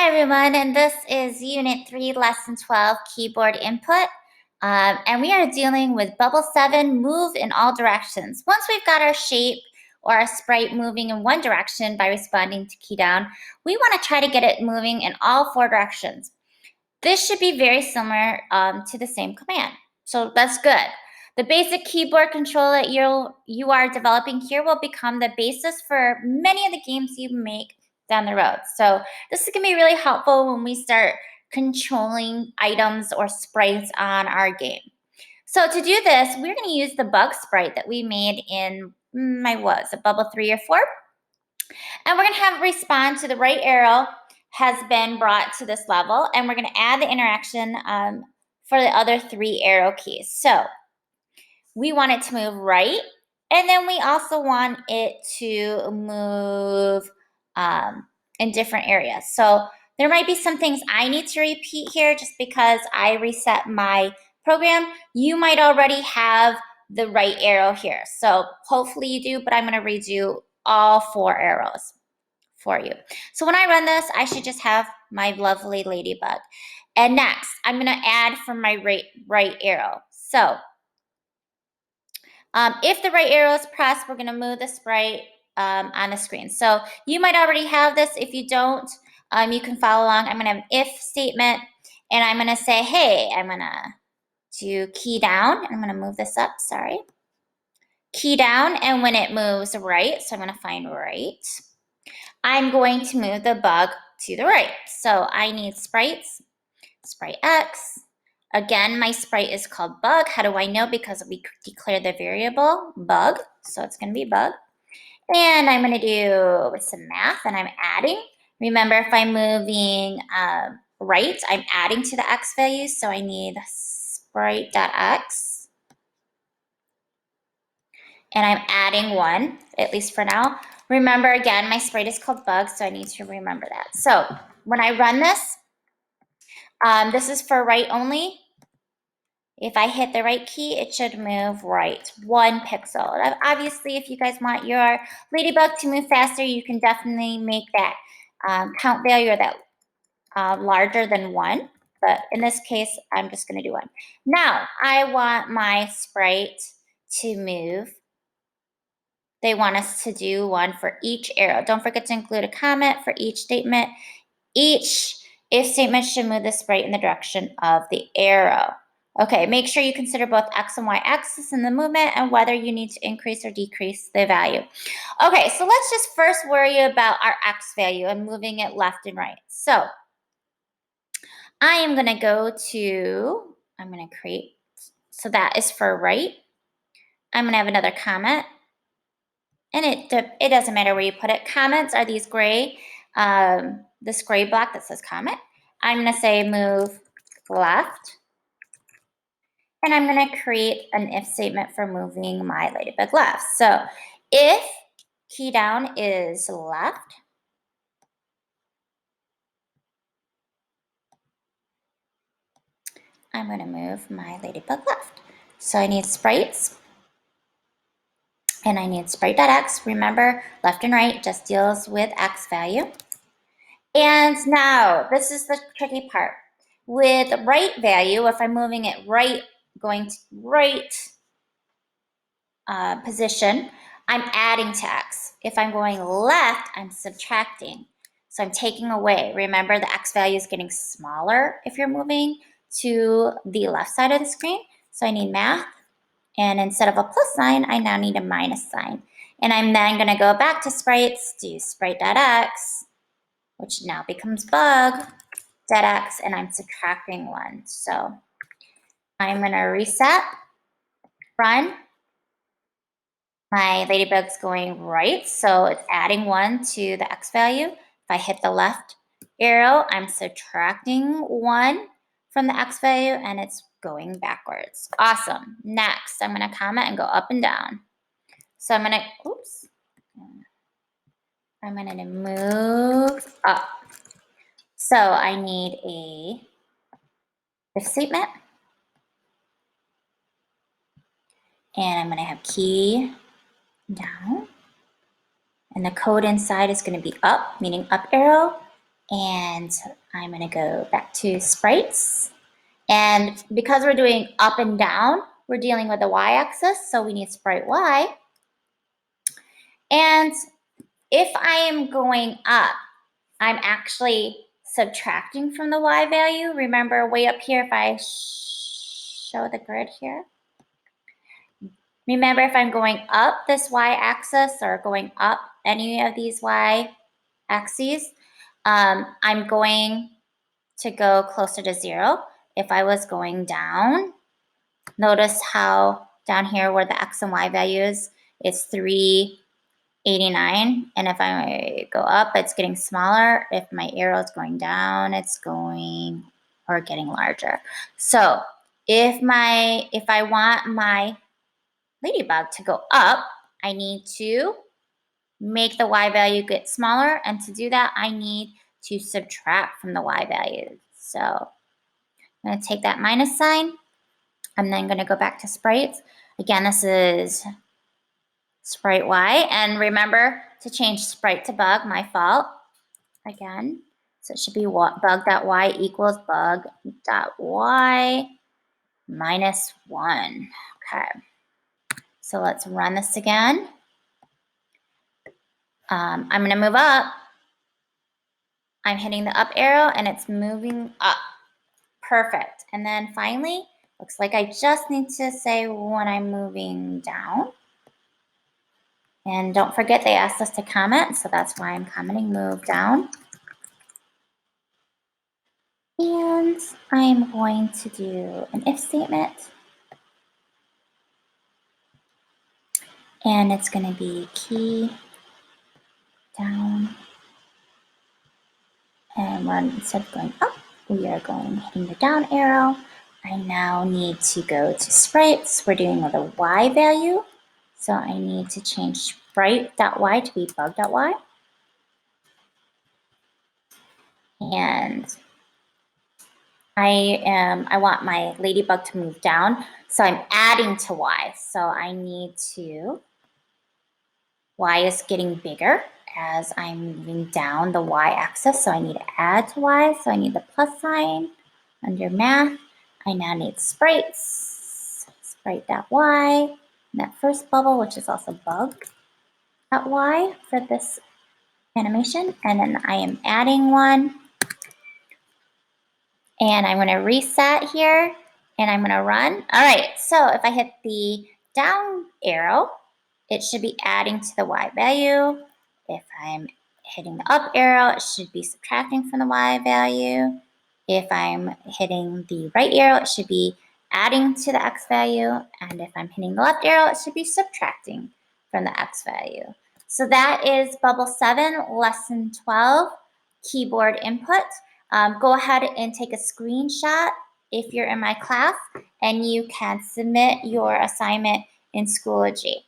Hi everyone, and this is Unit 3, Lesson 12, Keyboard Input. And we are dealing with Bubble 7, Move in All Directions. Once we've got our shape or our sprite moving in one direction by responding to key down, we want to try to get it moving in all four directions. This should be very similar to the same command, so that's good. The basic keyboard control that you are developing here will become the basis for many of the games you make down the road. So this is going to be really helpful when we start controlling items or sprites on our game. So to do this, we're going to use the bug sprite that we made in Bubble 3 or 4. And we're going to have it respond to the right arrow has been brought to this level, and we're going to add the interaction for the other 3 arrow keys. So we want it to move right, and then we also want it to move in different areas. So there might be some things I need to repeat here just because I reset my program. You might already have the right arrow here. So hopefully you do, but I'm going to redo all 4 arrows for you. So when I run this, I should just have my lovely ladybug. And next, I'm going to add from my right arrow. So if the right arrow is pressed, we're going to move the sprite on the screen. So you might already have this. If you don't, you can follow along. I'm going to have an if statement, and I'm going to say, hey, I'm going to do key down. I'm going to move this up, sorry. Key down, and when it moves right, so I'm going to find right, I'm going to move the bug to the right. So I need sprites, sprite X. Again, my sprite is called bug. How do I know? Because we declared the variable bug, so it's going to be bug. And I'm going to do some math, and I'm adding. Remember, if I'm moving right, I'm adding to the X value, so I need sprite.x. And I'm adding 1, at least for now. Remember, again, my sprite is called bug, so I need to remember that. So when I run this, this is for right only. If I hit the right key, it should move right 1 pixel. Obviously, if you guys want your ladybug to move faster, you can definitely make that count value or that larger than 1. But in this case, I'm just going to do 1. Now, I want my sprite to move. They want us to do 1 for each arrow. Don't forget to include a comment for each statement. Each if statement should move the sprite in the direction of the arrow. Okay, make sure you consider both X and Y axis in the movement and whether you need to increase or decrease the value. Okay, so let's just first worry about our X value and moving it left and right. So I am going to go to, I'm going to create, so that is for right. I'm going to have another comment. And it doesn't matter where you put it. Comments are these gray, this gray block that says comment. I'm going to say move left. And I'm going to create an if statement for moving my ladybug left. So if key down is left, I'm going to move my ladybug left. So I need sprites. And I need sprite.x. Remember, left and right just deals with x value. And now, this is the tricky part. With right value, if I'm moving it right, going to right position, I'm adding to x. If I'm going left, I'm subtracting. So I'm taking away. Remember, the x value is getting smaller if you're moving to the left side of the screen. So I need math. And instead of a plus sign, I now need a minus sign. And I'm then going to go back to sprites, do sprite.x, which now becomes bug.x, and I'm subtracting 1. So I'm going to reset, run. My ladybug's going right, so it's adding 1 to the x value. If I hit the left arrow, I'm subtracting 1 from the x value, and it's going backwards. Awesome. Next, I'm going to comment and go up and down. So I'm going to, oops, I'm going to move up. So I need a if statement. And I'm going to have key down. And the code inside is going to be up, meaning up arrow. And I'm gonna go back to sprites. And because we're doing up and down, we're dealing with the y-axis, so we need sprite y. And if I am going up, I'm actually subtracting from the y value. Remember, way up here, if I show the grid here, remember if I'm going up this y-axis or going up any of these y-axes, I'm going to go closer to 0. If I was going down, notice how down here where the x and y values, it's 389. And if I go up, it's getting smaller. If my arrow is going down, it's going or getting larger. So if I want my ladybug to go up, I need to make the y value get smaller. And to do that, I need to subtract from the y value. So I'm going to take that minus sign. I'm then going to go back to sprites. Again, this is sprite y. And remember to change sprite to bug, my fault. Again, so it should be bug.y equals bug.y minus 1. Okay, so let's run this again. I'm going to move up. I'm hitting the up arrow and it's moving up. Perfect. And then finally, looks like I just need to say when I'm moving down. And don't forget they asked us to comment, so that's why I'm commenting move down. And I'm going to do an if statement. And it's going to be key down. And instead of going up, we are hitting the down arrow. I now need to go to sprites. We're doing with a y value. So I need to change sprite.y to be bug.y. And I want my ladybug to move down. So I'm adding to y. So I need to, y is getting bigger as I'm moving down the y-axis. So I need to add to y. So I need the plus sign under math. I now need sprites, sprite.y, that first bubble, which is also bug.y for this animation. And then I am adding one. And I'm going to reset here and I'm going to run. All right, so if I hit the down arrow, it should be adding to the y value. If I'm hitting the up arrow, it should be subtracting from the y value. If I'm hitting the right arrow, it should be adding to the x value. And if I'm hitting the left arrow, it should be subtracting from the x value. So that is Bubble 7, Lesson 12, keyboard input. Go ahead and take a screenshot if you're in my class, and you can submit your assignment in Schoology.